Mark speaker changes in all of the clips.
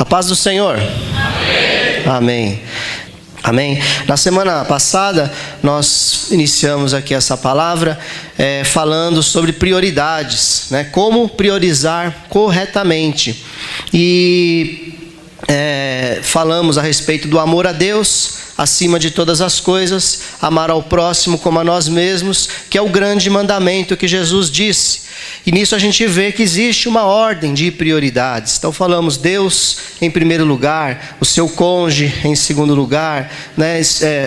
Speaker 1: A paz do Senhor. Amém. Amém. Amém. Na semana passada, nós iniciamos aqui essa palavra falando sobre prioridades, né? Como priorizar corretamente. E falamos a respeito do amor a Deus acima de todas as coisas, amar ao próximo como a nós mesmos, que é o grande mandamento que Jesus disse. E nisso a gente vê que existe uma ordem de prioridades. Então falamos Deus em primeiro lugar, o seu cônjuge em segundo lugar, né?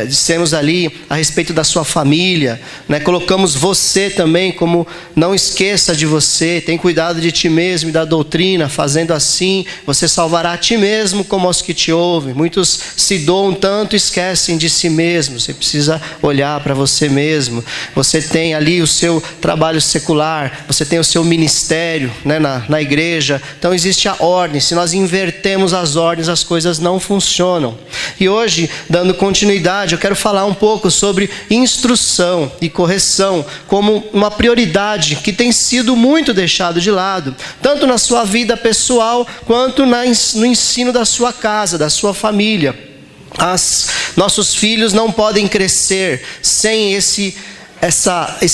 Speaker 1: Dissemos ali a respeito da sua família, né? Colocamos você também como não esqueça de você, tem cuidado de ti mesmo e da doutrina, fazendo assim você salvará a ti mesmo como aos que te ouvem. Muitos se doam tanto, esquecem de si mesmo. Você precisa olhar para você mesmo. Você tem ali o seu trabalho secular, você tem o seu ministério, né, na igreja. Então existe a ordem. Se nós invertemos as ordens, as coisas não funcionam. E hoje, dando continuidade, eu quero falar um pouco sobre instrução e correção como uma prioridade que tem sido muito deixado de lado, tanto na sua vida pessoal quanto no ensino da sua casa, da sua família. Nossos filhos não podem crescer sem esse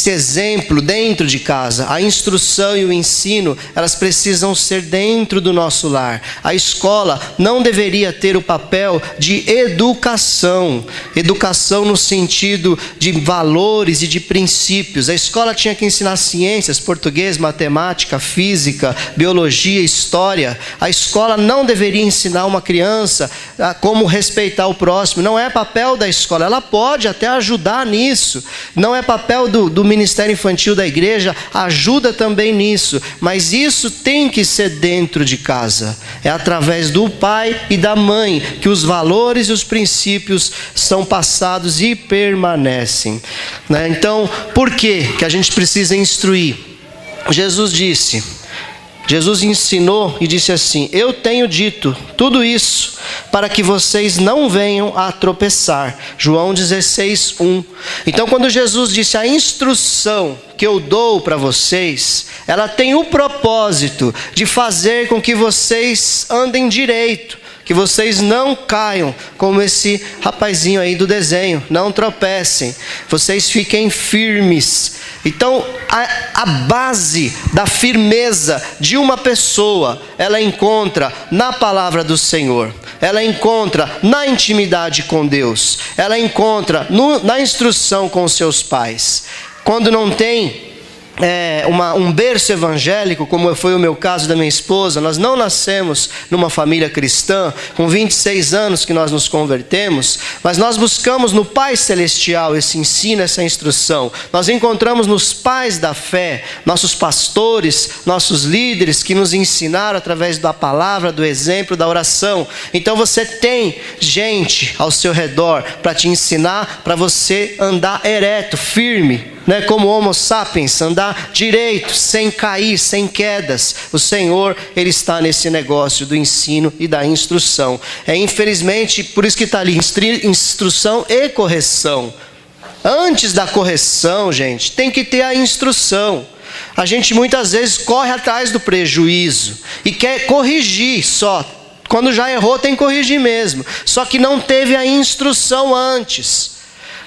Speaker 1: exemplo dentro de casa. A instrução e o ensino, elas precisam ser dentro do nosso lar. A escola não deveria ter o papel de educação no sentido de valores e de princípios. A escola tinha que ensinar ciências, português, matemática, física, biologia, história. A escola não deveria ensinar uma criança como respeitar o próximo. Não é papel da escola. Ela pode até ajudar nisso. Não é papel do Ministério Infantil da igreja, ajuda também nisso, mas isso tem que ser dentro de casa. É através do pai e da mãe que os valores e os princípios são passados e permanecem, né? Então, por que a gente precisa instruir? Jesus ensinou e disse assim: eu tenho dito tudo isso para que vocês não venham a tropeçar. João 16:1. Então quando Jesus disse a instrução que eu dou para vocês, ela tem o propósito de fazer com que vocês andem direito, que vocês não caiam como esse rapazinho aí do desenho, não tropecem, vocês fiquem firmes. Então a base da firmeza de uma pessoa, ela encontra na palavra do Senhor, ela encontra na intimidade com Deus, ela encontra na instrução com seus pais. Quando não tem um berço evangélico, como foi o meu caso da minha esposa, nós não nascemos numa família cristã, com 26 anos que nós nos convertemos, mas nós buscamos no Pai Celestial esse ensino, essa instrução. Nós encontramos nos pais da fé, nossos pastores, nossos líderes que nos ensinaram através da palavra, do exemplo, da oração. Então você tem gente ao seu redor para te ensinar, para você andar ereto, firme, né, como Homo sapiens, andar direito, sem cair, sem quedas. O Senhor, Ele está nesse negócio do ensino e da instrução. Infelizmente, por isso que está ali, instrução e correção. Antes da correção, gente, tem que ter a instrução. A gente muitas vezes corre atrás do prejuízo e quer corrigir só. Quando já errou, tem que corrigir mesmo. Só que não teve a instrução antes.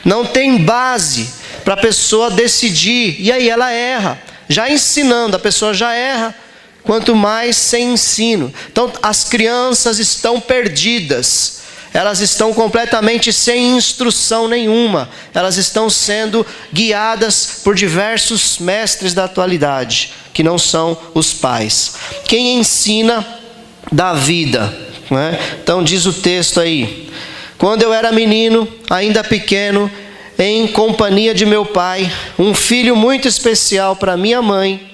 Speaker 1: Não tem base para a pessoa decidir, e aí ela erra. Já ensinando, a pessoa já erra, quanto mais sem ensino. Então as crianças estão perdidas, elas estão completamente sem instrução nenhuma, elas estão sendo guiadas por diversos mestres da atualidade, que não são os pais. Quem ensina dá vida, né? Então diz o texto aí: quando eu era menino, ainda pequeno, em companhia de meu pai, um filho muito especial para minha mãe,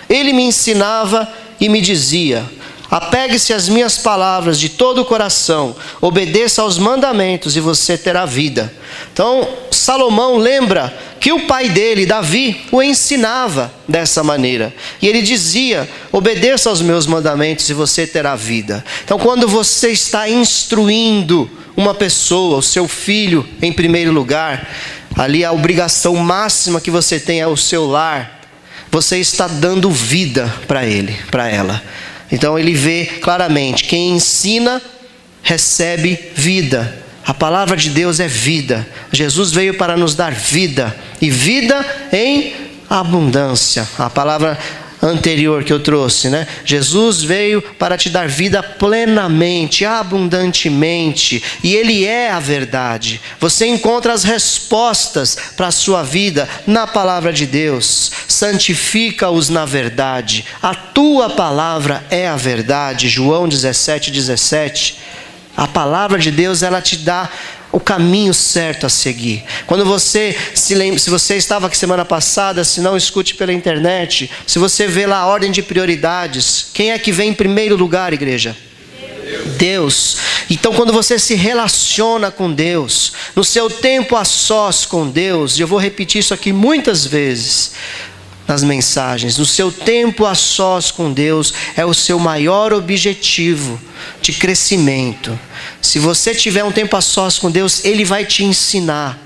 Speaker 1: ele me ensinava e me dizia: apegue-se às minhas palavras de todo o coração, obedeça aos mandamentos e você terá vida. Então Salomão lembra que o pai dele, Davi, o ensinava dessa maneira. E ele dizia: obedeça aos meus mandamentos e você terá vida. Então quando você está instruindo uma pessoa, o seu filho em primeiro lugar, ali a obrigação máxima que você tem é o seu lar. Você está dando vida para ele, para ela. Então ele vê claramente, quem ensina recebe vida. A palavra de Deus é vida. Jesus veio para nos dar vida, e vida em abundância. A palavra anterior que eu trouxe, né? Jesus veio para te dar vida plenamente, abundantemente, e Ele é a verdade. Você encontra as respostas para a sua vida na palavra de Deus. Santifica-os na verdade. A tua palavra é a verdade. João 17:17. A palavra de Deus, ela te dá o caminho certo a seguir. Quando você se lembra, se você estava aqui semana passada, se não, escute pela internet. Se você vê lá a ordem de prioridades, quem é que vem em primeiro lugar, igreja? Deus. Então, quando você se relaciona com Deus, no seu tempo a sós com Deus, e eu vou repetir isso aqui muitas vezes nas mensagens, no seu tempo a sós com Deus é o seu maior objetivo de crescimento. Se você tiver um tempo a sós com Deus, Ele vai te ensinar,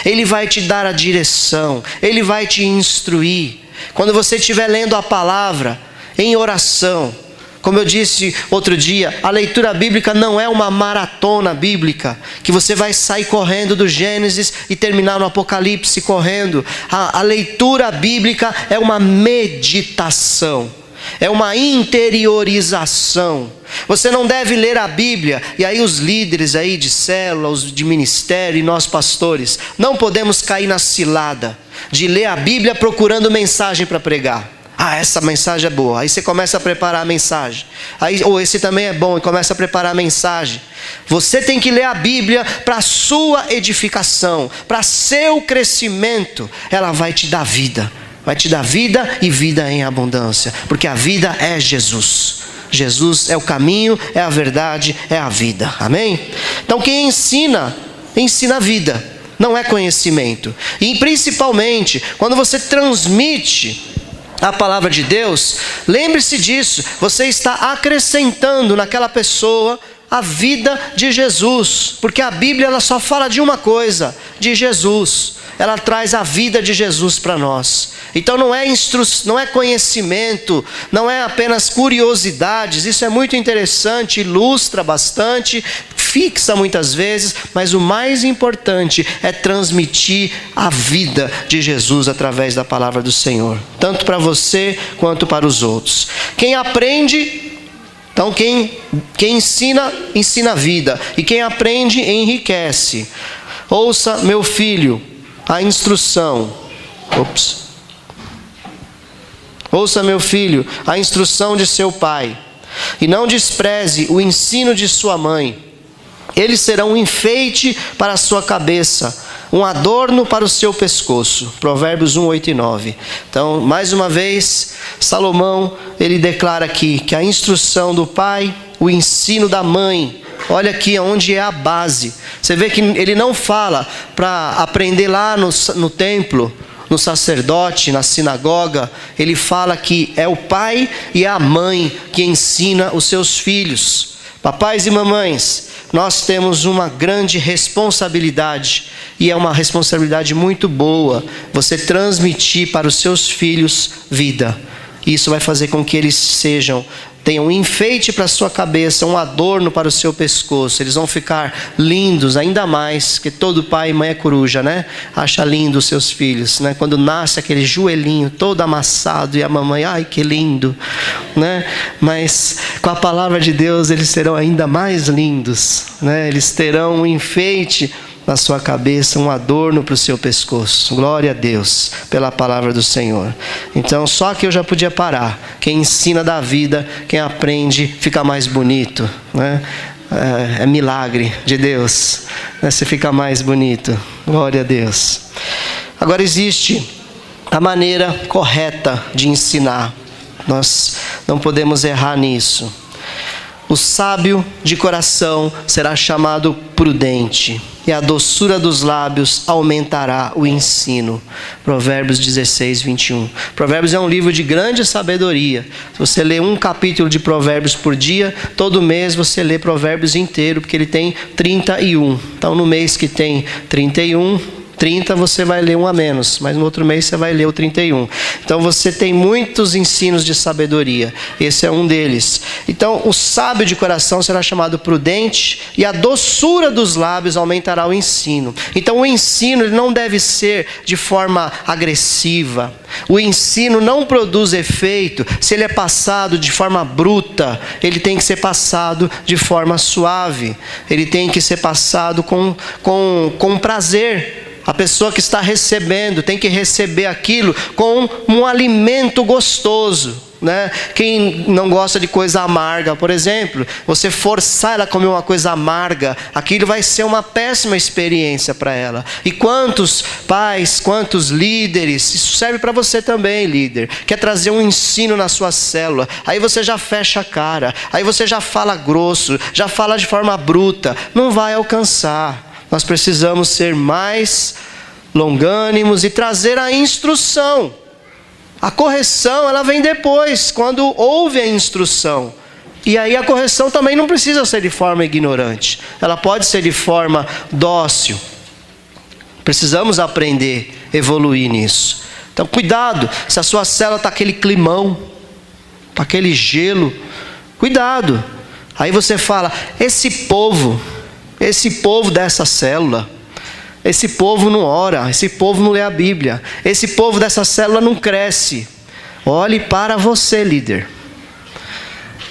Speaker 1: Ele vai te dar a direção, Ele vai te instruir. Quando você estiver lendo a palavra em oração, como eu disse outro dia, a leitura bíblica não é uma maratona bíblica, que você vai sair correndo do Gênesis e terminar no Apocalipse correndo. A leitura bíblica é uma meditação, é uma interiorização. Você não deve ler a Bíblia, e aí os líderes aí de célula, os de ministério e nós pastores, não podemos cair na cilada de ler a Bíblia procurando mensagem para pregar. Ah, essa mensagem é boa. Aí você começa a preparar a mensagem. Aí, esse também é bom, e começa a preparar a mensagem. Você tem que ler a Bíblia para a sua edificação, para seu crescimento. Ela vai te dar vida. Vai te dar vida e vida em abundância. Porque a vida é Jesus. Jesus é o caminho, é a verdade, é a vida. Amém? Então quem ensina, ensina a vida. Não é conhecimento. E principalmente, quando você transmite a palavra de Deus, lembre-se disso, você está acrescentando naquela pessoa a vida de Jesus, porque a Bíblia ela só fala de uma coisa, de Jesus. Ela traz a vida de Jesus para nós. Então não é conhecimento, não é apenas curiosidades. Isso é muito interessante, ilustra bastante, fixa muitas vezes, mas o mais importante é transmitir a vida de Jesus através da palavra do Senhor, tanto para você quanto para os outros. Quem aprende, então quem ensina, ensina a vida, e quem aprende enriquece. Ouça, meu filho, a instrução. Ouça, meu filho, a instrução de seu pai, e não despreze o ensino de sua mãe. Eles serão um enfeite para a sua cabeça, um adorno para o seu pescoço. Provérbios 1, 8 e 9. Então, mais uma vez, Salomão, ele declara aqui que a instrução do pai, o ensino da mãe, olha aqui onde é a base. Você vê que ele não fala para aprender lá no templo, no sacerdote, na sinagoga. Ele fala que é o pai e a mãe que ensina os seus filhos. Papais e mamães, nós temos uma grande responsabilidade, e é uma responsabilidade muito boa, você transmitir para os seus filhos vida. Isso vai fazer com que eles tenham um enfeite para a sua cabeça, um adorno para o seu pescoço. Eles vão ficar lindos ainda mais, que todo pai e mãe é coruja, né? Acha lindo os seus filhos, né? Quando nasce aquele joelhinho todo amassado e a mamãe, ai que lindo, né? Mas com a palavra de Deus eles serão ainda mais lindos, né? Eles terão um enfeite na sua cabeça, um adorno para o seu pescoço. Glória a Deus pela palavra do Senhor. Então só que eu já podia parar. Quem ensina da vida, quem aprende fica mais bonito, né? É milagre de Deus, né? Você fica mais bonito. Glória a Deus. Agora existe a maneira correta de ensinar. Nós não podemos errar nisso. O sábio de coração será chamado prudente, e a doçura dos lábios aumentará o ensino. Provérbios 16, 21. Provérbios é um livro de grande sabedoria. Se você lê um capítulo de Provérbios por dia, todo mês você lê Provérbios inteiro, porque ele tem 31. Então no mês que tem 31, 30 você vai ler um a menos, mas no outro mês você vai ler o 31. Então você tem muitos ensinos de sabedoria. Esse é um deles. Então o sábio de coração será chamado prudente e a doçura dos lábios aumentará o ensino. Então o ensino ele não deve ser de forma agressiva. O ensino não produz efeito se ele é passado de forma bruta. Ele tem que ser passado de forma suave. Ele tem que ser passado com prazer. A pessoa que está recebendo tem que receber aquilo com um alimento gostoso. Né? Quem não gosta de coisa amarga, por exemplo, você forçar ela a comer uma coisa amarga, aquilo vai ser uma péssima experiência para ela. E quantos pais, quantos líderes, isso serve para você também, líder, quer trazer um ensino na sua célula, aí você já fecha a cara, aí você já fala grosso, já fala de forma bruta, não vai alcançar. Nós precisamos ser mais longânimos e trazer a instrução. A correção, ela vem depois, quando houve a instrução. E aí a correção também não precisa ser de forma ignorante. Ela pode ser de forma dócil. Precisamos aprender, evoluir nisso. Então, cuidado, se a sua célula está aquele climão, está aquele gelo, cuidado. Aí você fala, esse povo dessa célula, esse povo não ora, esse povo não lê a Bíblia, esse povo dessa célula não cresce. Olhe para você, líder.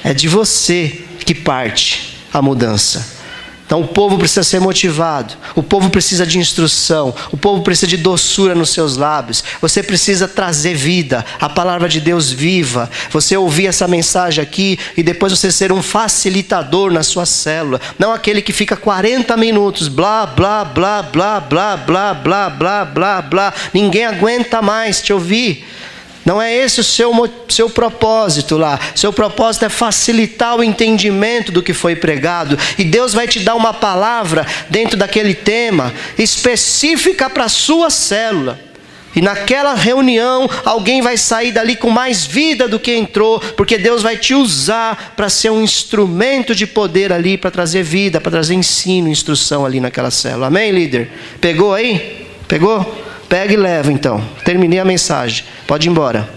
Speaker 1: É de você que parte a mudança. Então o povo precisa ser motivado, o povo precisa de instrução, o povo precisa de doçura nos seus lábios. Você precisa trazer vida, a palavra de Deus viva. Você ouvir essa mensagem aqui e depois você ser um facilitador na sua célula. Não aquele que fica 40 minutos, blá, blá, blá, blá, blá, blá, blá, blá, blá, blá. Ninguém aguenta mais te ouvir. Não é esse o seu propósito lá. Seu propósito é facilitar o entendimento do que foi pregado. E Deus vai te dar uma palavra dentro daquele tema específica para a sua célula. E naquela reunião, alguém vai sair dali com mais vida do que entrou, porque Deus vai te usar para ser um instrumento de poder ali, para trazer vida, para trazer ensino, instrução ali naquela célula. Amém, líder? Pegou aí? Pegou? Pega e leva então. Terminei a mensagem. Pode ir embora.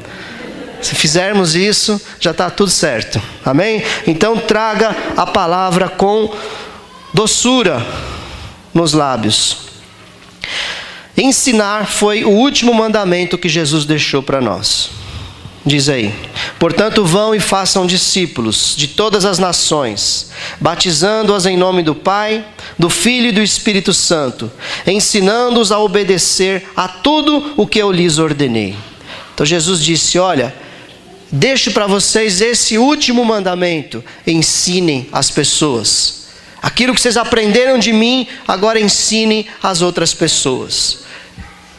Speaker 1: Se fizermos isso, já está tudo certo. Amém? Então traga a palavra com doçura nos lábios. Ensinar foi o último mandamento que Jesus deixou para nós. Diz aí: portanto vão e façam discípulos de todas as nações, batizando-as em nome do Pai, do Filho e do Espírito Santo, ensinando-os a obedecer a tudo o que eu lhes ordenei. Então Jesus disse, olha, deixo para vocês esse último mandamento, ensinem as pessoas. Aquilo que vocês aprenderam de mim, agora ensinem as outras pessoas.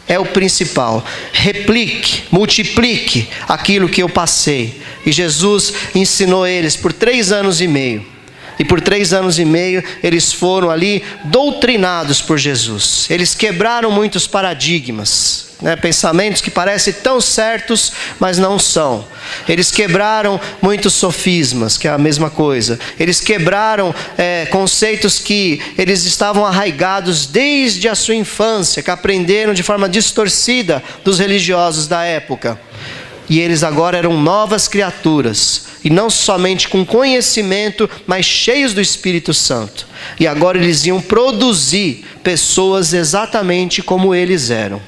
Speaker 1: É o principal. Replique, multiplique aquilo que eu passei. E Jesus ensinou eles por 3 anos e meio. E por 3 anos e meio eles foram ali doutrinados por Jesus. Eles quebraram muitos paradigmas, né? Pensamentos que parecem tão certos, mas não são. Eles quebraram muitos sofismas, que é a mesma coisa. Eles quebraram conceitos que eles estavam arraigados desde a sua infância, que aprenderam de forma distorcida dos religiosos da época. E eles agora eram novas criaturas, e não somente com conhecimento, mas cheios do Espírito Santo. E agora eles iam produzir pessoas exatamente como eles eram.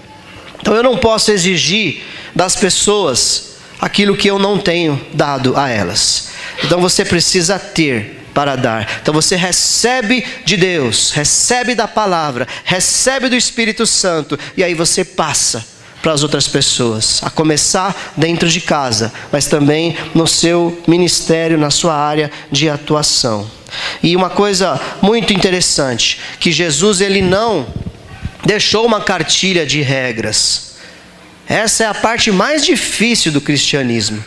Speaker 1: Então eu não posso exigir das pessoas aquilo que eu não tenho dado a elas. Então você precisa ter para dar. Então você recebe de Deus, recebe da palavra, recebe do Espírito Santo, e aí você passa para as outras pessoas, a começar dentro de casa, mas também no seu ministério, na sua área de atuação. E uma coisa muito interessante, que Jesus ele não deixou uma cartilha de regras. Essa é a parte mais difícil do cristianismo.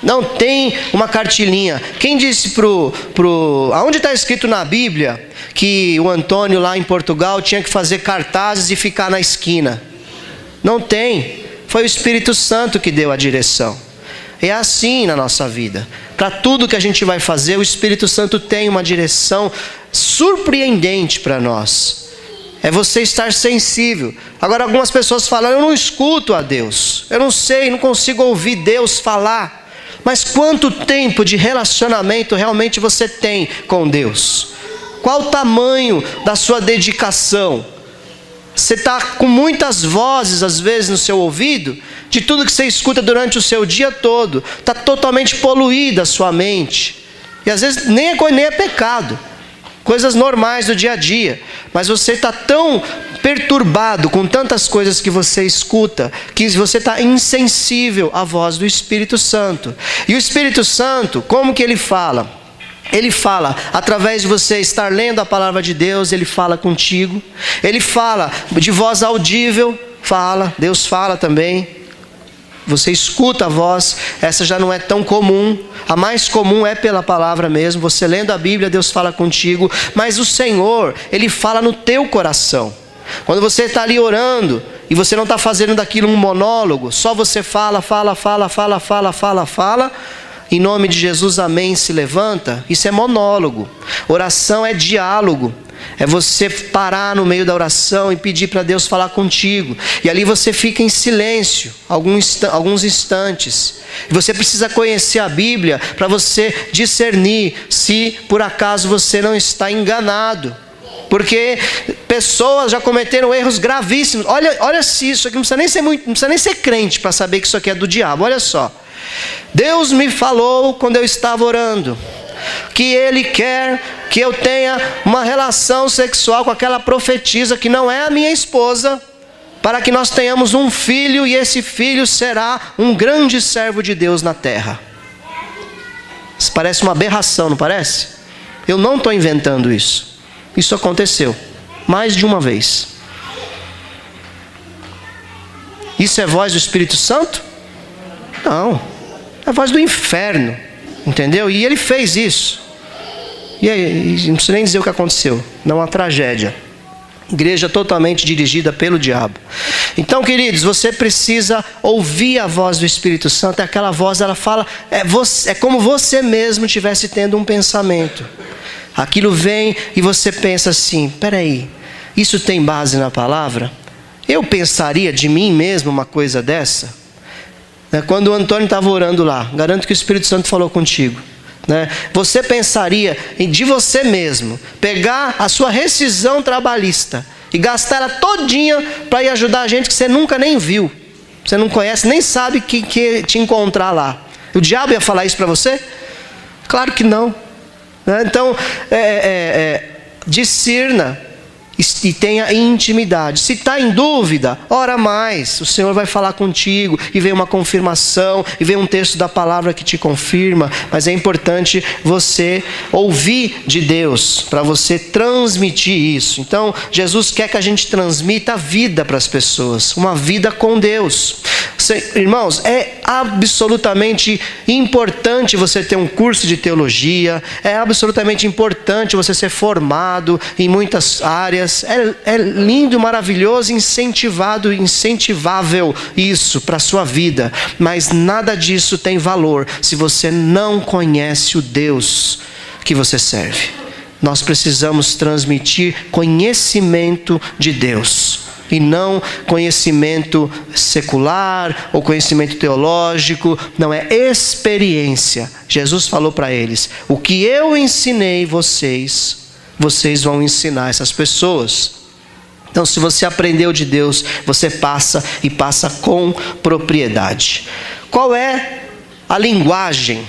Speaker 1: Não tem uma cartilinha. Quem disse aonde está escrito na Bíblia que o Antônio lá em Portugal tinha que fazer cartazes e ficar na esquina? Não tem. Foi o Espírito Santo que deu a direção. É assim na nossa vida. Para tudo que a gente vai fazer, o Espírito Santo tem uma direção surpreendente para nós. É você estar sensível. Agora, algumas pessoas falam: eu não escuto a Deus, eu não sei, não consigo ouvir Deus falar. Mas quanto tempo de relacionamento realmente você tem com Deus? Qual o tamanho da sua dedicação? Você está com muitas vozes, às vezes, no seu ouvido, de tudo que você escuta durante o seu dia todo. Está totalmente poluída a sua mente. E às vezes nem é pecado. Coisas normais do dia a dia. Mas você está tão perturbado com tantas coisas que você escuta, que você está insensível à voz do Espírito Santo. E o Espírito Santo, como que ele fala? Ele fala através de você estar lendo a palavra de Deus, ele fala contigo. Ele fala de voz audível, fala, Deus fala também. Você escuta a voz, essa já não é tão comum. A mais comum é pela palavra mesmo. Você lendo a Bíblia, Deus fala contigo. Mas o Senhor, ele fala no teu coração. Quando você está ali orando e você não está fazendo daquilo um monólogo, só você fala. Em nome de Jesus, amém, se levanta. Isso é monólogo. Oração é diálogo. É você parar no meio da oração e pedir para Deus falar contigo. E ali você fica em silêncio, alguns instantes. E você precisa conhecer a Bíblia para você discernir se por acaso você não está enganado. Porque pessoas já cometeram erros gravíssimos. Olha se isso aqui, não precisa nem ser crente para saber que isso aqui é do diabo. Olha só. Deus me falou quando eu estava orando que Ele quer que eu tenha uma relação sexual com aquela profetisa que não é a minha esposa, para que nós tenhamos um filho e esse filho será um grande servo de Deus na terra. Isso parece uma aberração, não parece? Eu não estou inventando isso. Isso aconteceu mais de uma vez. Isso é voz do Espírito Santo? Não, é a voz do inferno, entendeu? E ele fez isso. E aí, não preciso nem dizer o que aconteceu. Não, uma tragédia. Igreja totalmente dirigida pelo diabo. Então, queridos, você precisa ouvir a voz do Espírito Santo. Aquela voz, ela fala, é como você mesmo estivesse tendo um pensamento. Aquilo vem e você pensa assim: peraí, isso tem base na palavra? Eu pensaria de mim mesmo uma coisa dessa? Quando o Antônio estava orando lá, garanto que o Espírito Santo falou contigo. Você pensaria de você mesmo, pegar a sua rescisão trabalhista e gastar ela todinha para ir ajudar a gente que você nunca nem viu. Você não conhece, nem sabe que te encontrar lá. O diabo ia falar isso para você? Claro que não. Então, discirna e tenha intimidade. Se está em dúvida, ora mais. O Senhor vai falar contigo e vem uma confirmação, e vem um texto da palavra que te confirma. Mas é importante você ouvir de Deus, para você transmitir isso. Então, Jesus quer que a gente transmita a vida para as pessoas, uma vida com Deus. Irmãos, é absolutamente importante você ter um curso de teologia, é absolutamente importante você ser formado em muitas áreas. É lindo, maravilhoso, incentivável isso para a sua vida. Mas nada disso tem valor se você não conhece o Deus que você serve. Nós precisamos transmitir conhecimento de Deus, e não conhecimento secular ou conhecimento teológico. Não, é experiência. Jesus falou para eles: o que eu ensinei vocês vão ensinar essas pessoas. Então, se você aprendeu de Deus, você passa e passa com propriedade. Qual é a linguagem?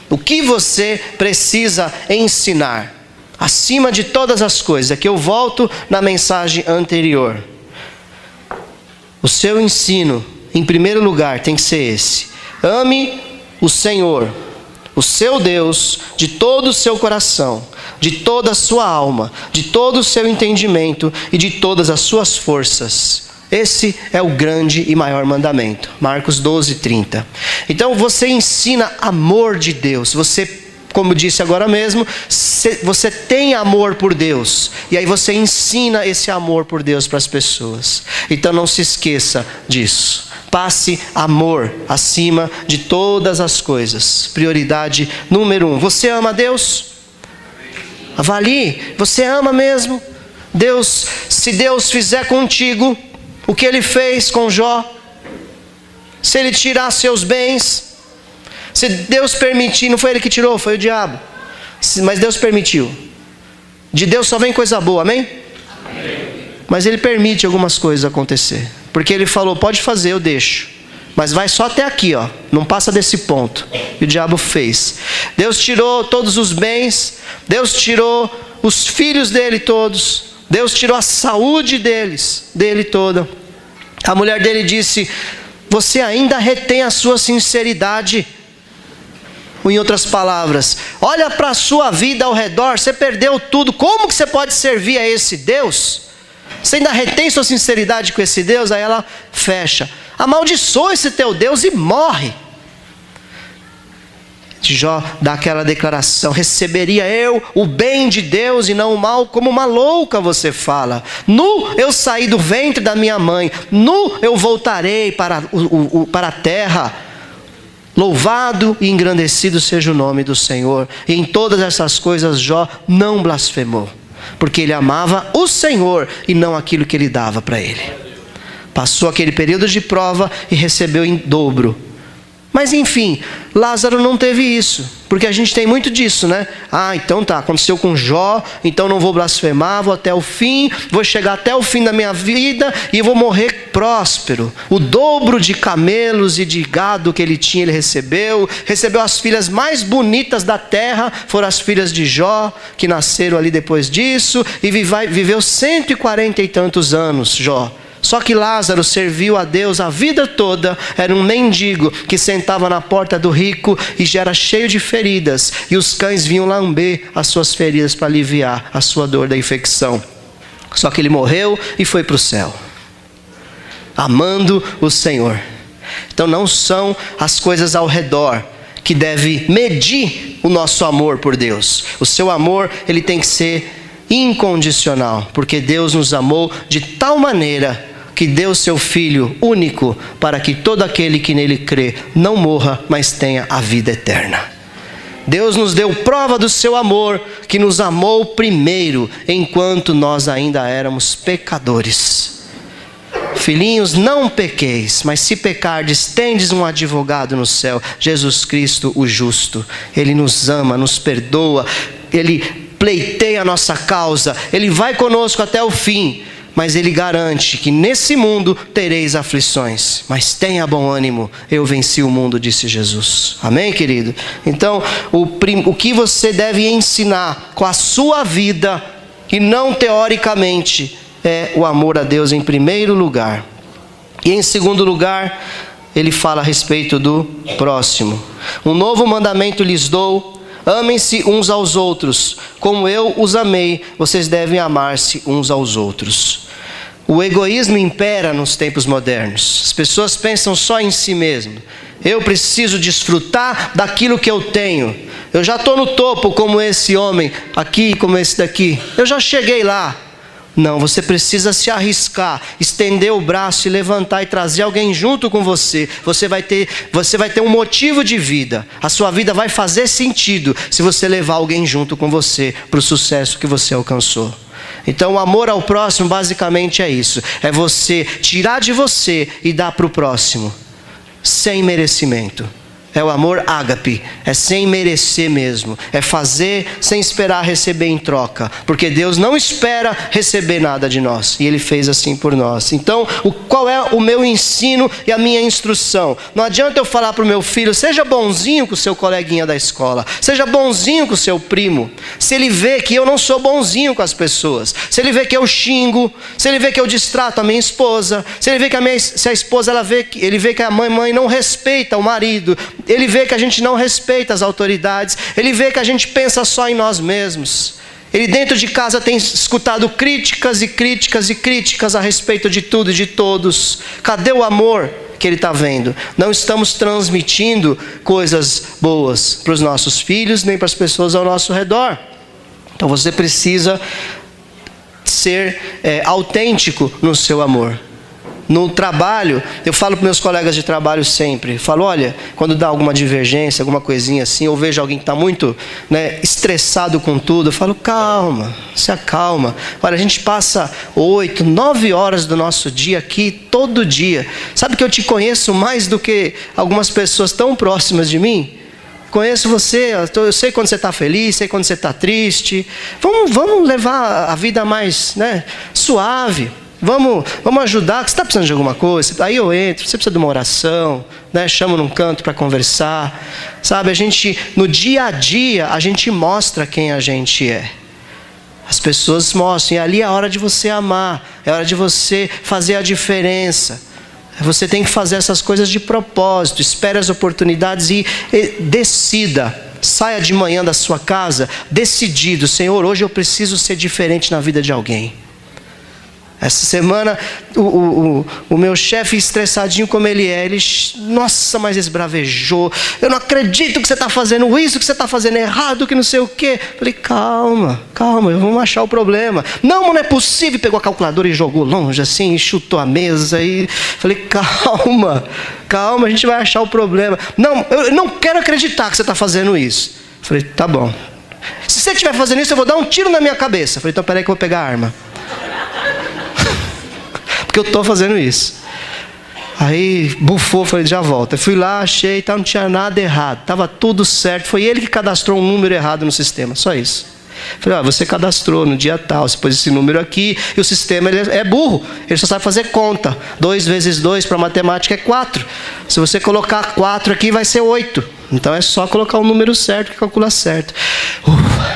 Speaker 1: O que você precisa ensinar? Acima de todas as coisas, aqui eu volto na mensagem anterior. O seu ensino, em primeiro lugar, tem que ser esse: ame o Senhor, o seu Deus, de todo o seu coração, de toda a sua alma, de todo o seu entendimento e de todas as suas forças. Esse é o grande e maior mandamento. Marcos 12:30. Então você ensina amor de Deus. Você, como disse agora mesmo, você tem amor por Deus. E aí você ensina esse amor por Deus para as pessoas. Então não se esqueça disso. Passe amor acima de todas as coisas. Prioridade número 1. Você ama Deus? Avalie. Você ama mesmo? Deus se Deus fizer contigo o que ele fez com Jó, se ele tirar seus bens, se Deus permitir, não foi ele que tirou, foi o diabo, mas Deus permitiu. De Deus só vem coisa boa, amém? Amém. Mas ele permite algumas coisas acontecer, porque ele falou, pode fazer, eu deixo, mas vai só até aqui, ó, não passa desse ponto. E o diabo fez. Deus tirou todos os bens, Deus tirou os filhos dele todos, Deus tirou a saúde dele toda. A mulher dele disse, você ainda retém a sua sinceridade. Ou em outras palavras, olha para a sua vida ao redor, você perdeu tudo, como que você pode servir a esse Deus? Você ainda retém sua sinceridade com esse Deus? Aí ela fecha, amaldiçoa esse teu Deus e morre. Jó dá aquela declaração, receberia eu o bem de Deus e não o mal, como uma louca você fala. Nu eu saí do ventre da minha mãe, nu eu voltarei para a terra. Louvado e engrandecido seja o nome do Senhor. E em todas essas coisas Jó não blasfemou, porque ele amava o Senhor e não aquilo que ele dava para ele. Passou aquele período de prova e recebeu em dobro. Mas enfim, Lázaro não teve isso, porque a gente tem muito disso, né? Então tá, aconteceu com Jó, então não vou blasfemar, vou até o fim, vou chegar até o fim da minha vida e vou morrer próspero. O dobro de camelos e de gado que ele tinha, ele recebeu as filhas mais bonitas da terra, foram as filhas de Jó, que nasceram ali depois disso, e viveu 140 e tantos anos, Jó. Só que Lázaro serviu a Deus a vida toda, era um mendigo que sentava na porta do rico e já era cheio de feridas, e os cães vinham lamber as suas feridas para aliviar a sua dor da infecção. Só que ele morreu e foi para o céu, amando o Senhor. Então não são as coisas ao redor que devem medir o nosso amor por Deus. O seu amor, ele tem que ser incondicional, porque Deus nos amou de tal maneira que deu seu Filho único para que todo aquele que nele crê não morra, mas tenha a vida eterna. Deus nos deu prova do seu amor, que nos amou primeiro, enquanto nós ainda éramos pecadores. Filhinhos, não pequeis, mas se pecardes, tendes um advogado no céu, Jesus Cristo o justo. Ele nos ama, nos perdoa, Ele pleiteia a nossa causa, Ele vai conosco até o fim. Mas Ele garante que nesse mundo tereis aflições, mas tenha bom ânimo, eu venci o mundo, disse Jesus. Amém, querido? Então, o que você deve ensinar com a sua vida, e não teoricamente, é o amor a Deus em primeiro lugar. E em segundo lugar, ele fala a respeito do próximo. Um novo mandamento lhes dou: amem-se uns aos outros, como eu os amei, vocês devem amar-se uns aos outros. O egoísmo impera nos tempos modernos. As pessoas pensam só em si mesmo. Eu preciso desfrutar daquilo que eu tenho. Eu já estou no topo como esse homem aqui, como esse daqui. Eu já cheguei lá. Não, você precisa se arriscar, estender o braço e levantar e trazer alguém junto com você. Você vai ter um motivo de vida. A sua vida vai fazer sentido se você levar alguém junto com você para o sucesso que você alcançou. Então o amor ao próximo basicamente é isso. É você tirar de você e dar para o próximo, sem merecimento. É o amor ágape, é sem merecer mesmo, é fazer sem esperar receber em troca, porque Deus não espera receber nada de nós, e Ele fez assim por nós. Então, qual é o meu ensino e a minha instrução? Não adianta eu falar para o meu filho, seja bonzinho com o seu coleguinha da escola, seja bonzinho com o seu primo, se ele vê que eu não sou bonzinho com as pessoas, se ele vê que eu xingo, se ele vê que eu distrato a minha esposa, se ele vê que se a esposa ele vê que a mãe não respeita o marido, ele vê que a gente não respeita as autoridades, ele vê que a gente pensa só em nós mesmos. Ele dentro de casa tem escutado críticas e críticas e críticas a respeito de tudo e de todos. Cadê o amor que ele está vendo? Não estamos transmitindo coisas boas para os nossos filhos, nem para as pessoas ao nosso redor. Então você precisa ser autêntico no seu amor. No trabalho, eu falo para meus colegas de trabalho sempre, falo, olha, quando dá alguma divergência, alguma coisinha assim, ou vejo alguém que está muito, estressado com tudo, eu falo, calma, se acalma. Olha, a gente passa 8, 9 horas do nosso dia aqui, todo dia. Sabe que eu te conheço mais do que algumas pessoas tão próximas de mim? Conheço você, eu sei quando você está feliz, sei quando você está triste. Vamos levar a vida mais suave. Vamos ajudar. Você está precisando de alguma coisa? Aí eu entro. Você precisa de uma oração, chamo num canto para conversar. Sabe, no dia a dia, a gente mostra quem a gente é. As pessoas mostram. E ali é a hora de você amar. É a hora de você fazer a diferença. Você tem que fazer essas coisas de propósito. Espere as oportunidades e decida. Saia de manhã da sua casa decidido. Senhor, hoje eu preciso ser diferente na vida de alguém. Essa semana, o meu chefe, estressadinho como ele é, nossa, mas esbravejou. Eu não acredito que você está fazendo isso, que você está fazendo errado, que não sei o quê. Falei, calma, vamos achar o problema. Não é possível. Pegou a calculadora e jogou longe assim, e chutou a mesa. Falei, calma, a gente vai achar o problema. Não, eu não quero acreditar que você está fazendo isso. Falei, tá bom. Se você estiver fazendo isso, eu vou dar um tiro na minha cabeça. Falei, então peraí que eu vou pegar a arma. Porque eu estou fazendo isso. Aí bufou, falei, já volta. Fui lá, achei, não tinha nada errado. Estava tudo certo. Foi ele que cadastrou um número errado no sistema, só isso. Falei, você cadastrou no dia tal, você pôs esse número aqui, e o sistema ele é burro, ele só sabe fazer conta. 2 vezes 2 para matemática é 4. Se você colocar 4 aqui, vai ser 8. Então é só colocar o número certo que calcula certo.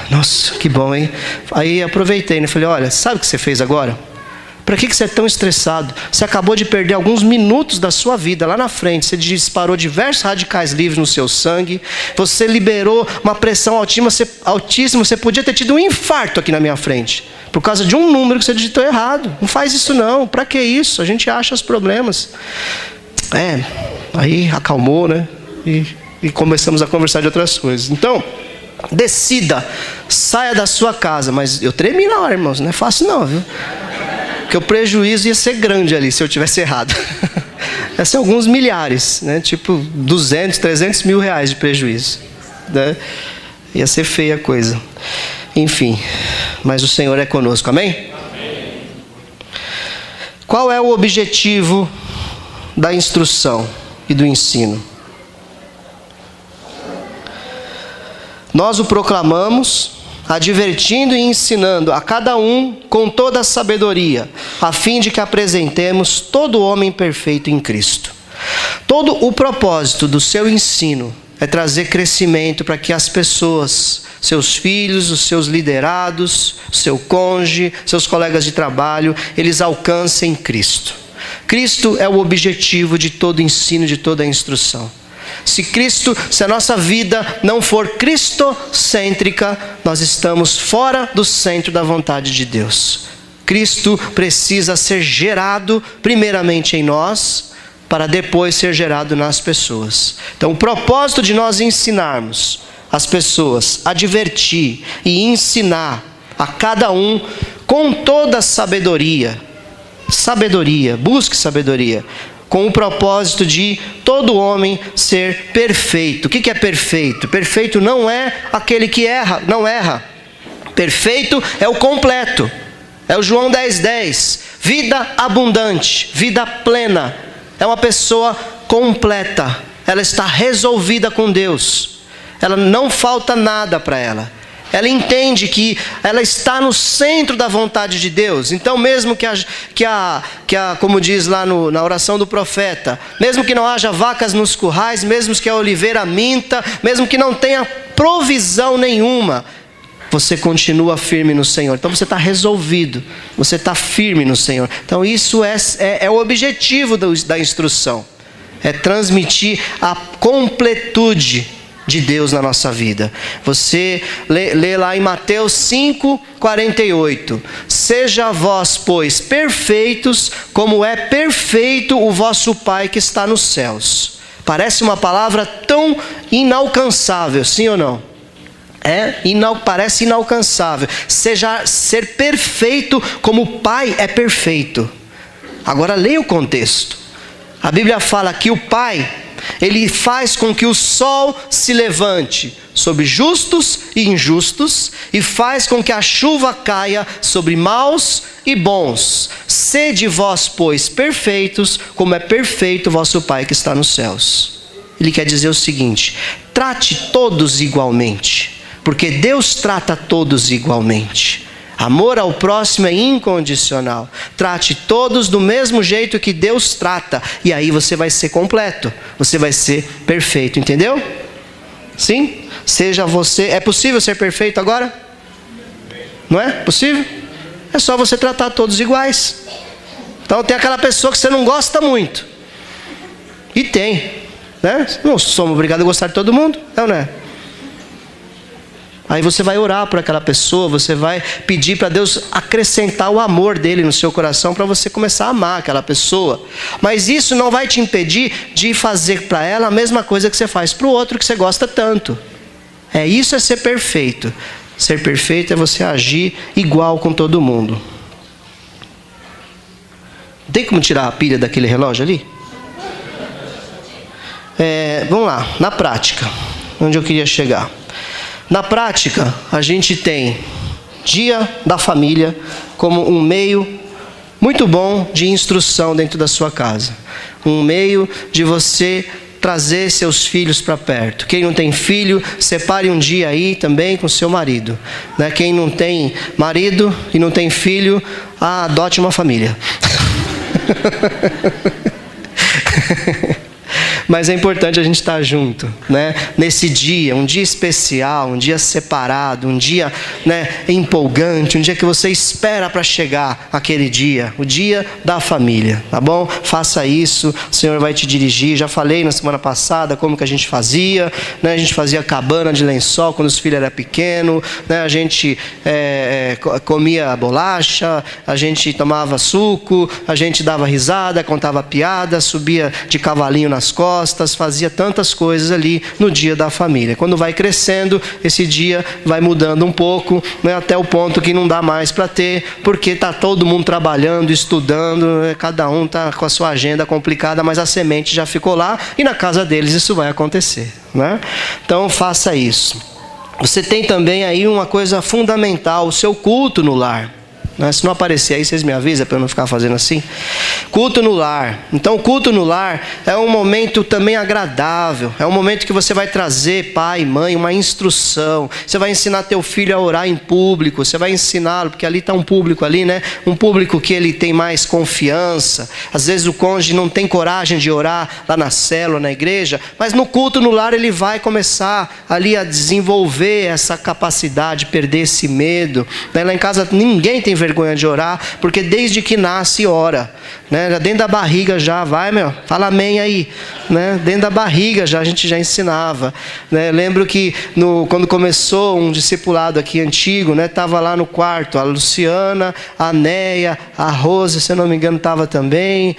Speaker 1: Nossa, que bom, hein? Aí aproveitei, falei, olha, sabe o que você fez agora? Para que você é tão estressado? Você acabou de perder alguns minutos da sua vida lá na frente. Você disparou diversos radicais livres no seu sangue. Você liberou uma pressão altíssima. Você podia ter tido um infarto aqui na minha frente. Por causa de um número que você digitou errado. Não faz isso não. Para que isso? A gente acha os problemas. Aí acalmou, E começamos a conversar de outras coisas. Então, decida. Saia da sua casa. Mas eu tremi na hora, irmãos. Não é fácil não, viu? Porque o prejuízo ia ser grande ali se eu tivesse errado. Ia ser alguns milhares, tipo 200, 300 mil reais de prejuízo. Ia ser feia a coisa. Enfim, mas o Senhor é conosco, amém? Amém. Qual é o objetivo da instrução e do ensino? Nós o proclamamos, advertindo e ensinando a cada um com toda a sabedoria, a fim de que apresentemos todo homem perfeito em Cristo. Todo o propósito do seu ensino é trazer crescimento para que as pessoas, seus filhos, os seus liderados, seu cônjuge, seus colegas de trabalho, eles alcancem Cristo. Cristo é o objetivo de todo ensino, de toda a instrução. Se a nossa vida não for cristocêntrica, nós estamos fora do centro da vontade de Deus. Cristo precisa ser gerado primeiramente em nós, para depois ser gerado nas pessoas. Então, o propósito de nós ensinarmos as pessoas, advertir e ensinar a cada um com toda a sabedoria, busque sabedoria, com o propósito de todo homem ser perfeito. O que é perfeito? Perfeito não é aquele que não erra. Perfeito é o completo. É o João 10:10. Vida abundante, vida plena. É uma pessoa completa. Ela está resolvida com Deus. Ela não falta nada para ela. Ela entende que ela está no centro da vontade de Deus. Então mesmo como diz lá na oração do profeta, mesmo que não haja vacas nos currais, mesmo que a oliveira minta, mesmo que não tenha provisão nenhuma, você continua firme no Senhor. Então você está resolvido, você está firme no Senhor. Então isso é o objetivo da instrução. É transmitir a completude de Deus na nossa vida. Você lê lá em Mateus 5:48. Seja vós, pois, perfeitos, como é perfeito o vosso Pai que está nos céus. Parece uma palavra tão inalcançável, sim ou não? Parece inalcançável. Ser perfeito como o Pai é perfeito. Agora leia o contexto. A Bíblia fala que o Pai, Ele faz com que o sol se levante sobre justos e injustos e faz com que a chuva caia sobre maus e bons. Sede vós, pois, perfeitos, como é perfeito o vosso Pai que está nos céus. Ele quer dizer o seguinte: trate todos igualmente, porque Deus trata todos igualmente. Amor ao próximo é incondicional. Trate todos do mesmo jeito que Deus trata. E aí você vai ser completo. Você vai ser perfeito. Entendeu? Sim? Seja você... É possível ser perfeito agora? Não é possível? É só você tratar todos iguais. Então tem aquela pessoa que você não gosta muito. E tem. Né? Não somos obrigados a gostar de todo mundo. Não é? Aí você vai orar por aquela pessoa, você vai pedir para Deus acrescentar o amor dele no seu coração para você começar a amar aquela pessoa. Mas isso não vai te impedir de fazer para ela a mesma coisa que você faz para o outro que você gosta tanto. Isso é ser perfeito. Ser perfeito é você agir igual com todo mundo. Tem como tirar a pilha daquele relógio ali? Vamos lá, na prática, onde eu queria chegar. Na prática, a gente tem Dia da Família como um meio muito bom de instrução dentro da sua casa. Um meio de você trazer seus filhos para perto. Quem não tem filho, separe um dia aí também com seu marido. Né? Quem não tem marido e não tem filho, adote uma família. Mas é importante a gente estar junto, né? Nesse dia, um dia especial, um dia separado, um dia, né, empolgante, um dia que você espera para chegar aquele dia, o dia da família, tá bom? Faça isso, o Senhor vai te dirigir. Já falei na semana passada como que a gente fazia, né? A gente fazia cabana de lençol quando os filhos eram pequenos, né? A gente comia bolacha, a gente tomava suco, a gente dava risada, contava piada, subia de cavalinho nas costas, fazia tantas coisas ali no dia da família. Quando vai crescendo, esse dia vai mudando um pouco, né, até o ponto que não dá mais para ter, porque está todo mundo trabalhando, estudando, né, cada um está com a sua agenda complicada, mas a semente já ficou lá e na casa deles isso vai acontecer, né? Então faça isso. Você tem também aí uma coisa fundamental, o seu culto no lar. Se não aparecer aí, vocês me avisam para eu não ficar fazendo assim. Culto no lar. Então, o culto no lar é um momento também agradável. É um momento que você vai trazer, pai, mãe, uma instrução. Você vai ensinar teu filho a orar em público. Você vai ensiná-lo, porque ali está um público ali, né? Um público que ele tem mais confiança. Às vezes o cônjuge não tem coragem de orar lá na célula, na igreja. Mas no culto no lar ele vai começar ali a desenvolver essa capacidade, perder esse medo. Lá em casa ninguém tem vergonha de orar, porque desde que nasce ora, né? Dentro da barriga já vai, fala amém aí, né? Dentro da barriga já a gente já ensinava, né? Lembro que quando começou um discipulado aqui antigo, né? Tava lá no quarto a Luciana, a Neia, a Rose, se eu não me engano estava também,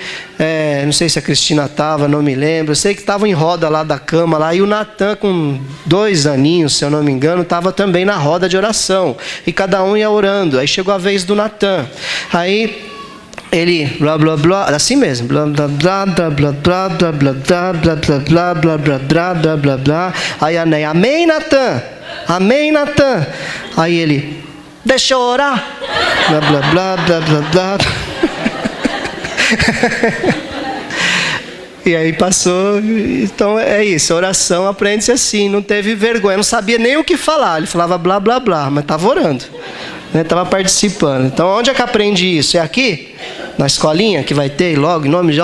Speaker 1: não sei se a Cristina estava, não me lembro, eu sei que estava em roda lá da cama lá, e o Natan com 2 aninhos, se eu não me engano, estava também na roda de oração, e cada um ia orando. Aí chegou a vez do Natan, aí ele blá blá blá, assim mesmo, blá blá blá blá blá blá blá blá blá blá blá blá blá blá blá blá blá. Aí a Neia, amém, Natan, amém, Natan. Aí ele, deixa eu orar, blá blá blá blá blá blá. E aí passou. Então é isso, a oração aprende-se assim, não teve vergonha, não sabia nem o que falar, ele falava blá blá blá, mas estava orando, né? Estava participando. Então onde é que aprende isso? É aqui? Na escolinha que vai ter logo, em nome de,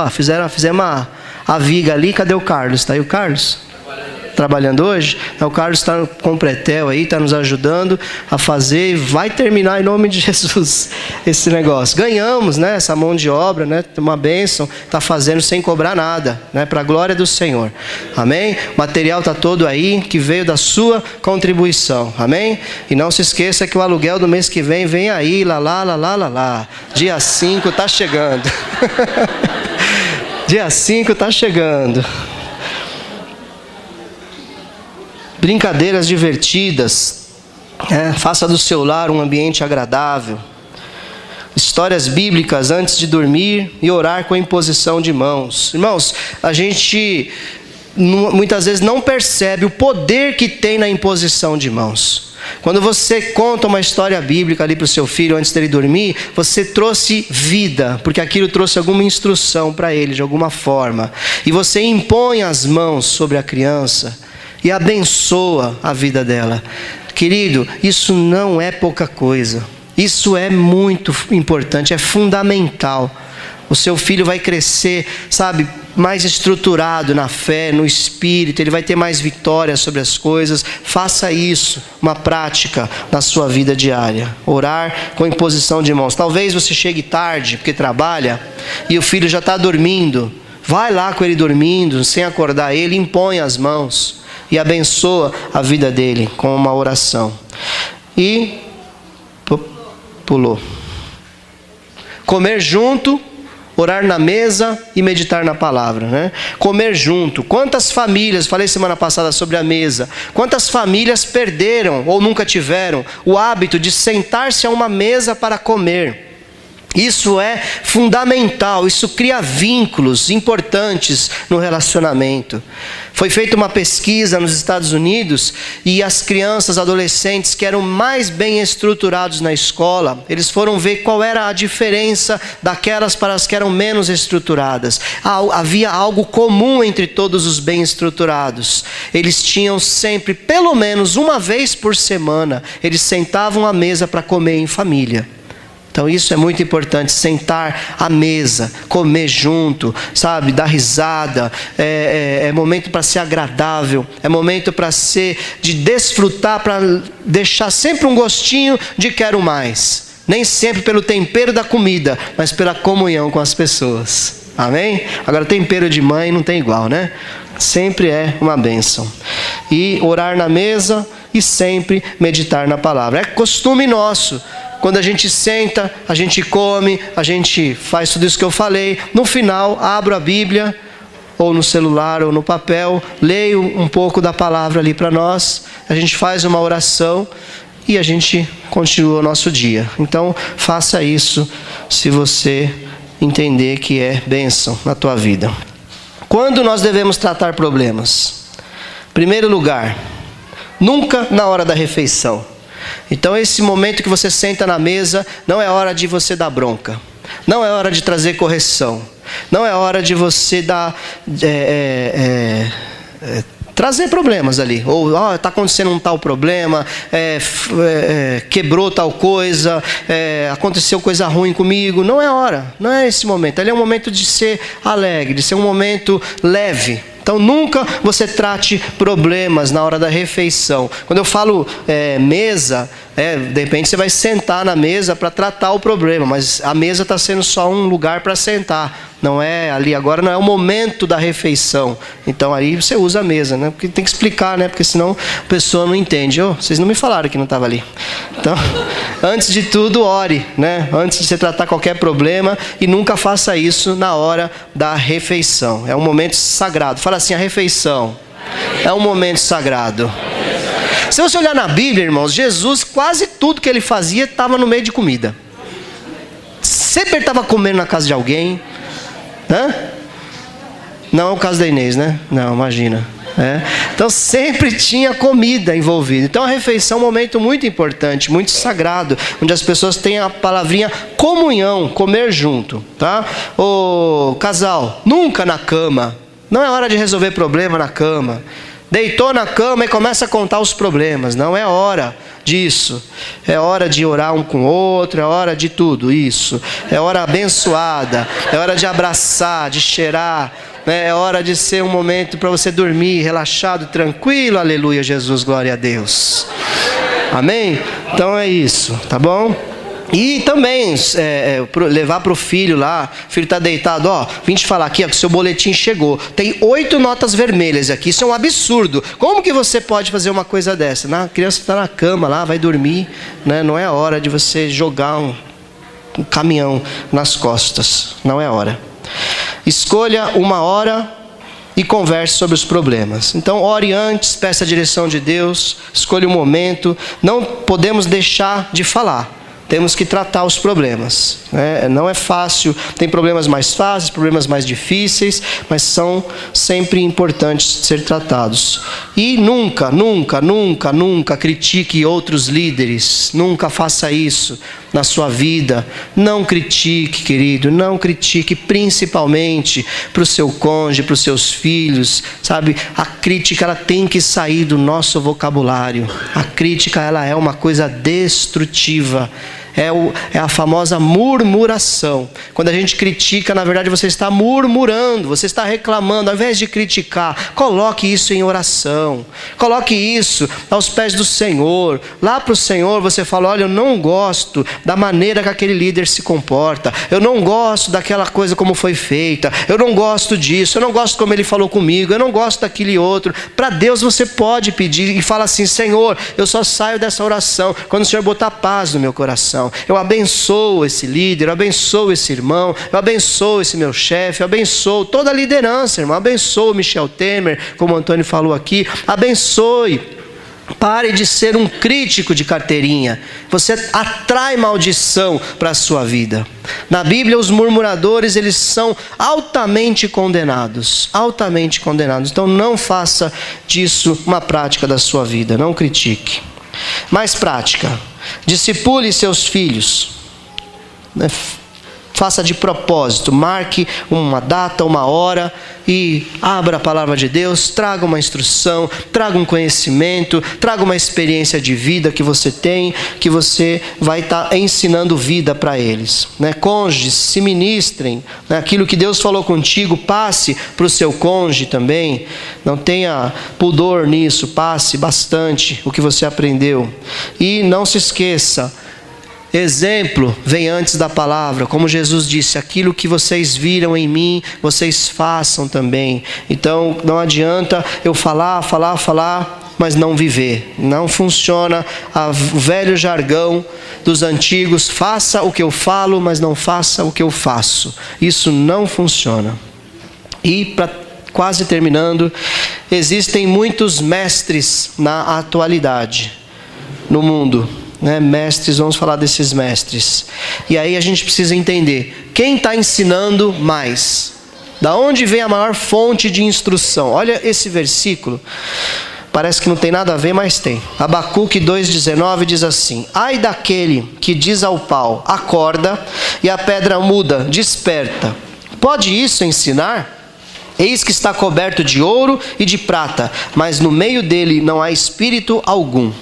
Speaker 1: fizemos a viga ali, cadê o Carlos? Está aí o Carlos? Trabalhando hoje? O Carlos está com o Pretel aí, está nos ajudando a fazer, e vai terminar em nome de Jesus esse negócio. Ganhamos, né, essa mão de obra, né, uma bênção, está fazendo sem cobrar nada, né, para a glória do Senhor, amém? O material está todo aí, que veio da sua contribuição, amém? E não se esqueça que o aluguel do mês que vem aí, lá, dia 5 está chegando. Dia 5 está chegando. Brincadeiras divertidas, faça do seu lar um ambiente agradável. Histórias bíblicas antes de dormir e orar com a imposição de mãos. Irmãos, a gente muitas vezes não percebe o poder que tem na imposição de mãos. Quando você conta uma história bíblica ali para o seu filho antes dele dormir, você trouxe vida, porque aquilo trouxe alguma instrução para ele de alguma forma. E você impõe as mãos sobre a criança e abençoa a vida dela. Querido, isso não é pouca coisa. Isso é muito importante, é fundamental. O seu filho vai crescer, sabe, mais estruturado na fé, no espírito, ele vai ter mais vitória sobre as coisas. Faça isso, uma prática na sua vida diária. Orar com imposição de mãos. Talvez você chegue tarde, porque trabalha, e o filho já está dormindo. Vai lá com ele dormindo, sem acordar ele, impõe as mãos e abençoa a vida dele com uma oração. E pulou. Comer junto, orar na mesa e meditar na palavra, né? Comer junto. Quantas famílias, falei semana passada sobre a mesa, quantas famílias perderam ou nunca tiveram o hábito de sentar-se a uma mesa para comer? Isso é fundamental, isso cria vínculos importantes no relacionamento. Foi feita uma pesquisa nos Estados Unidos e as crianças, adolescentes que eram mais bem estruturados na escola, eles foram ver qual era a diferença daquelas para as que eram menos estruturadas. Havia algo comum entre todos os bem estruturados. Eles tinham sempre, pelo menos uma vez por semana, eles sentavam à mesa para comer em família. Então isso é muito importante, sentar à mesa, comer junto, sabe, dar risada, é momento para ser agradável, é momento para ser, de desfrutar, para deixar sempre um gostinho de quero mais. Nem sempre pelo tempero da comida, mas pela comunhão com as pessoas. Amém? Agora tempero de mãe não tem igual, né? Sempre é uma bênção. E orar na mesa e sempre meditar na palavra. É costume nosso. Quando a gente senta, a gente come, a gente faz tudo isso que eu falei. No final, abro a Bíblia, ou no celular, ou no papel, leio um pouco da palavra ali para nós. A gente faz uma oração e a gente continua o nosso dia. Então, faça isso se você entender que é bênção na tua vida. Quando nós devemos tratar problemas? Em primeiro lugar, nunca na hora da refeição. Então esse momento que você senta na mesa, não é hora de você dar bronca. Não é hora de trazer correção. Não é hora de você dar... trazer problemas ali. Ou está acontecendo um tal problema, quebrou tal coisa, aconteceu coisa ruim comigo. Não é hora, não é esse momento. Ali é um momento de ser alegre, de ser um momento leve. Então nunca você trate problemas na hora da refeição. Quando eu falo mesa, de repente você vai sentar na mesa para tratar o problema, mas a mesa está sendo só um lugar para sentar. Não é ali agora, não é o momento da refeição. Então aí você usa a mesa, né? Porque tem que explicar, né? Porque senão a pessoa não entende. Vocês não me falaram que não estava ali. Então, antes de tudo, ore, né? Antes de você tratar qualquer problema, e nunca faça isso na hora da refeição. É um momento sagrado. Fala assim, a refeição é um momento sagrado. Se você olhar na Bíblia, irmãos, Jesus, quase tudo que ele fazia estava no meio de comida. Sempre ele estava comendo na casa de alguém. Não é o caso da Inês, né? Não, imagina. Então sempre tinha comida envolvida. Então a refeição é um momento muito importante, muito sagrado, onde as pessoas têm a palavrinha comunhão, comer junto, tá? O casal, nunca na cama. Não é hora de resolver problema na cama. Deitou na cama e começa a contar os problemas. Não é hora disso. É hora de orar um com o outro, é hora de tudo isso. É hora abençoada, é hora de abraçar, de cheirar. É hora de ser um momento para você dormir relaxado, tranquilo. Aleluia, Jesus, glória a Deus. Amém? Então é isso, tá bom? E também levar para o filho lá, o filho está deitado, vim te falar aqui, que o seu boletim chegou. Tem 8 notas vermelhas aqui, isso é um absurdo. Como que você pode fazer uma coisa dessa? A criança está na cama lá, vai dormir, né? Não é hora de você jogar um caminhão nas costas, não é hora. Escolha uma hora e converse sobre os problemas. Então ore antes, peça a direção de Deus, escolha um momento. Não podemos deixar de falar. temos que tratar os problemas, né? Não é fácil, tem problemas mais fáceis, problemas mais difíceis, mas são sempre importantes de ser tratados. E nunca, nunca, nunca, nunca critique outros líderes, nunca faça isso na sua vida. Não critique, querido, não critique, principalmente para o seu cônjuge, para os seus filhos, sabe? A crítica, ela tem que sair do nosso vocabulário. A crítica, ela é uma coisa destrutiva. É a famosa murmuração. Quando a gente critica, na verdade você está murmurando, você está reclamando. Ao invés de criticar, coloque isso em oração. Coloque isso aos pés do Senhor. Lá para o Senhor você fala: olha, eu não gosto da maneira que aquele líder se comporta. Eu não gosto daquela coisa como foi feita. Eu não gosto disso. Eu não gosto como ele falou comigo. Eu não gosto daquele outro. Para Deus você pode pedir e fala assim: Senhor, eu só saio dessa oração quando o Senhor botar paz no meu coração. Eu abençoo esse líder, eu abençoo esse irmão, eu abençoo esse meu chefe, eu abençoo toda a liderança, irmão. Abençoo Michel Temer, como o Antônio falou aqui. Abençoe. Pare de ser um crítico de carteirinha. Você atrai maldição para a sua vida. Na Bíblia, os murmuradores, eles são altamente condenados. Altamente condenados. Então não faça disso uma prática da sua vida. Não critique. Mais prática. Discipule seus filhos. Faça de propósito. Marque uma data, uma hora e abra a palavra de Deus. Traga uma instrução, traga um conhecimento, traga uma experiência de vida que você tem, que você vai estar ensinando vida para eles. Cônjuges, se ministrem. Aquilo que Deus falou contigo, passe para o seu cônjuge também. Não tenha pudor nisso, passe bastante o que você aprendeu. E não se esqueça, exemplo vem antes da palavra. Como Jesus disse: aquilo que vocês viram em mim, vocês façam também. Então não adianta eu falar, mas não viver. Não funciona o velho jargão dos antigos: faça o que eu falo, mas não faça o que eu faço. Isso não funciona. E para quase terminando, existem muitos mestres na atualidade no mundo. Mestres, vamos falar desses mestres. E aí a gente precisa entender quem está ensinando mais. Da onde vem a maior fonte de instrução? Olha esse versículo. Parece que não tem nada a ver, mas tem. Abacuque 2,19 diz assim: ai daquele que diz ao pau: acorda, e a pedra muda: desperta. Pode isso ensinar? Eis que está coberto de ouro e de prata, mas no meio dele não há espírito algum.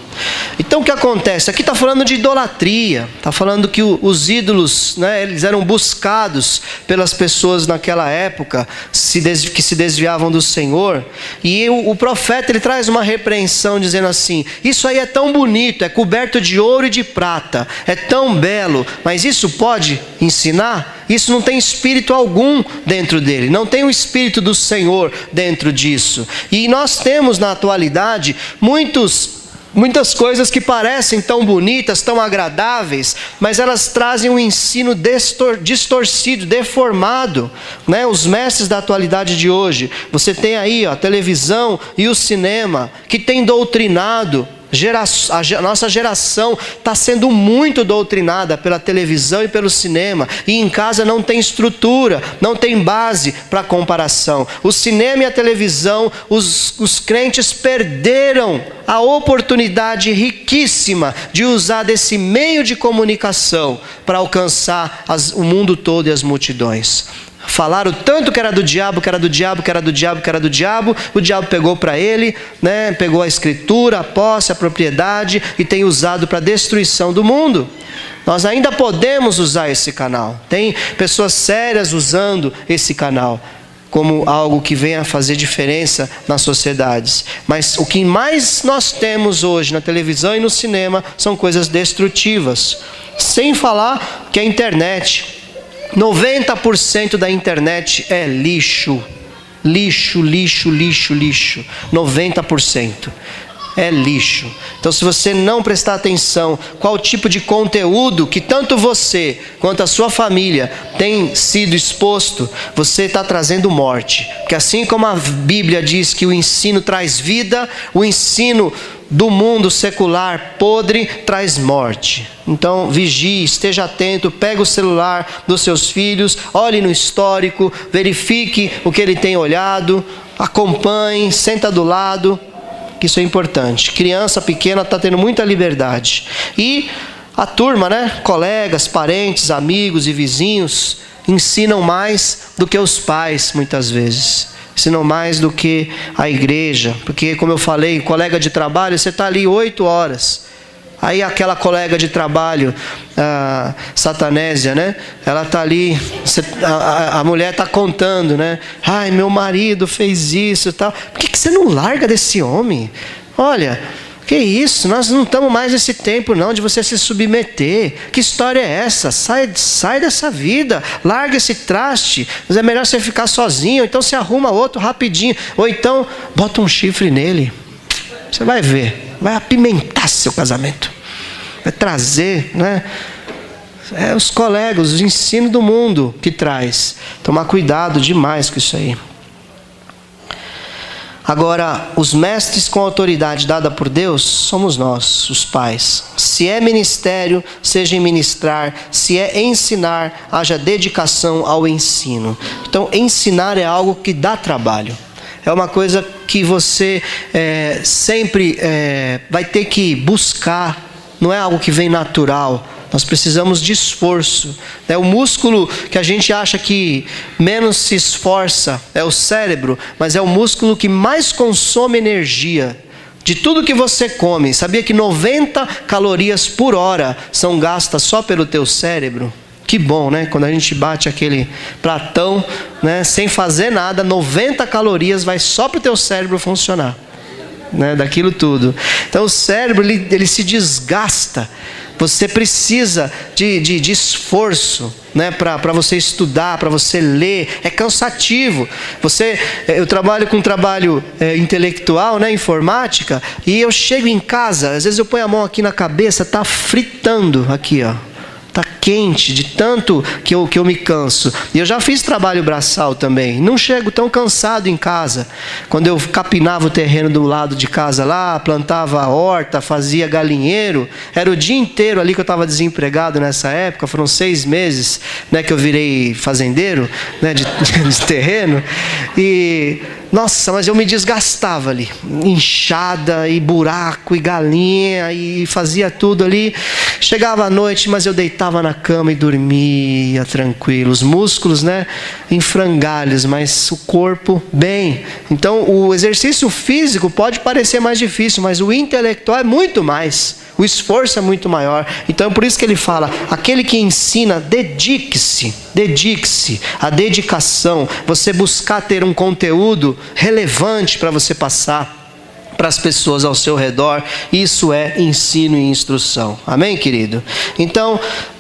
Speaker 1: Então o que acontece? Aqui está falando de idolatria. Está falando que os ídolos, eles eram buscados pelas pessoas naquela época, que se desviavam do Senhor. E o profeta, ele traz uma repreensão dizendo assim: isso aí é tão bonito, é coberto de ouro e de prata, é tão belo, mas isso pode ensinar? Isso não tem espírito algum dentro dele, não tem o espírito do Senhor dentro disso. E nós temos na atualidade muitas coisas que parecem tão bonitas, tão agradáveis, mas elas trazem um ensino distorcido, deformado. Os mestres da atualidade de hoje, você tem aí a televisão e o cinema, que tem doutrinado. A nossa geração está sendo muito doutrinada pela televisão e pelo cinema, e em casa não tem estrutura, não tem base para comparação. O cinema e a televisão, os crentes perderam a oportunidade riquíssima de usar desse meio de comunicação para alcançar o mundo todo e as multidões. Falaram tanto que era do diabo, que era do diabo, que era do diabo, que era do diabo. O diabo pegou para ele, pegou a escritura, a posse, a propriedade e tem usado para a destruição do mundo. Nós ainda podemos usar esse canal. Tem pessoas sérias usando esse canal como algo que venha a fazer diferença nas sociedades. Mas o que mais nós temos hoje na televisão e no cinema são coisas destrutivas. Sem falar que a internet... 90% da internet é lixo. Lixo, lixo, lixo, lixo. 90%. é lixo. Então, se você não prestar atenção qual tipo de conteúdo que tanto você quanto a sua família tem sido exposto, você está trazendo morte. Porque assim como a Bíblia diz que o ensino traz vida, o ensino do mundo secular podre traz morte. Então vigie, esteja atento, pegue o celular dos seus filhos, olhe no histórico, verifique o que ele tem olhado, acompanhe, senta do lado. Isso é importante. Criança pequena está tendo muita liberdade. E a turma, né? Colegas, parentes, amigos e vizinhos ensinam mais do que os pais, muitas vezes. Ensinam mais do que a igreja. Porque, como eu falei, colega de trabalho, você está ali 8 horas. Aí aquela colega de trabalho, a Satanésia, né? Ela está ali, a mulher está contando, né? Ai, meu marido fez isso e tal. Por que você não larga desse homem? Olha, que isso? Nós não estamos mais nesse tempo não de você se submeter. Que história é essa? Sai dessa vida. Larga esse traste. Mas é melhor você ficar sozinho. Ou então você arruma outro rapidinho. Ou então bota um chifre nele. Você vai ver. Vai apimentar seu casamento. Vai trazer, né? Os colegas, o ensino do mundo que traz. Tomar cuidado demais com isso aí. Agora, os mestres com autoridade dada por Deus, somos nós, os pais. Se é ministério, seja em ministrar. Se é ensinar, haja dedicação ao ensino. Então, ensinar é algo que dá trabalho. É uma coisa que você sempre vai ter que buscar. Não é algo que vem natural. Nós precisamos de esforço. O músculo que a gente acha que menos se esforça é o cérebro, mas é o músculo que mais consome energia. De tudo que você come, sabia que 90 calorias por hora são gastas só pelo teu cérebro? Que bom, né? Quando a gente bate aquele pratão, né, sem fazer nada, 90 calorias vai só para o teu cérebro funcionar, né, daquilo tudo. Então o cérebro ele se desgasta. Você precisa de esforço, né, para você estudar, para você ler. É cansativo. Eu trabalho com trabalho intelectual, né, informática, e eu chego em casa, às vezes eu ponho a mão aqui na cabeça, tá fritando aqui, ó. Está quente de tanto que eu me canso. E eu já fiz trabalho braçal também. Não chego tão cansado em casa. Quando eu capinava o terreno do lado de casa lá, plantava a horta, fazia galinheiro. Era o dia inteiro ali que eu estava desempregado nessa época. Foram 6 meses, né, que eu virei fazendeiro, né, de terreno. E... nossa, mas eu me desgastava ali. Inchada e buraco e galinha e fazia tudo ali. Chegava à noite, mas eu deitava na cama e dormia tranquilo. Os músculos, né, em frangalhos, mas o corpo bem. Então o exercício físico pode parecer mais difícil, mas o intelectual é muito mais. O esforço é muito maior. Então é por isso que ele fala, aquele que ensina, dedique-se. A dedicação, você buscar ter um conteúdo relevante para você passar para as pessoas ao seu redor. Isso é ensino e instrução. Amém, querido? Então,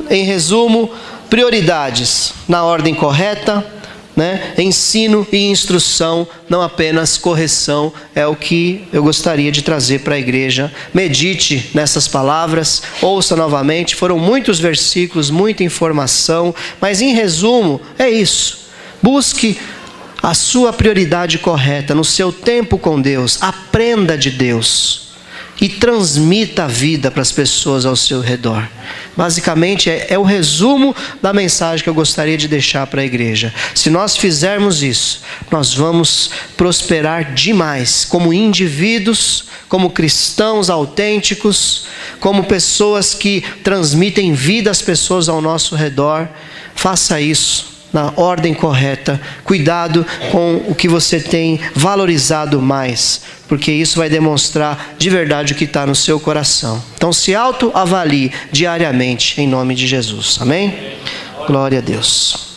Speaker 1: em resumo, prioridades na ordem correta, né? Ensino e instrução, não apenas correção, é o que eu gostaria de trazer para a igreja. Medite nessas palavras, ouça novamente, foram muitos versículos, muita informação, mas em resumo, é isso. Busque a sua prioridade correta no seu tempo com Deus, aprenda de Deus e transmita a vida para as pessoas ao seu redor. Basicamente é o resumo da mensagem que eu gostaria de deixar para a igreja. Se nós fizermos isso, nós vamos prosperar demais como indivíduos, como cristãos autênticos, como pessoas que transmitem vida às pessoas ao nosso redor. Faça isso na ordem correta. Cuidado com o que você tem valorizado mais, porque isso vai demonstrar de verdade o que está no seu coração. Então se autoavalie diariamente em nome de Jesus. Amém? Glória a Deus.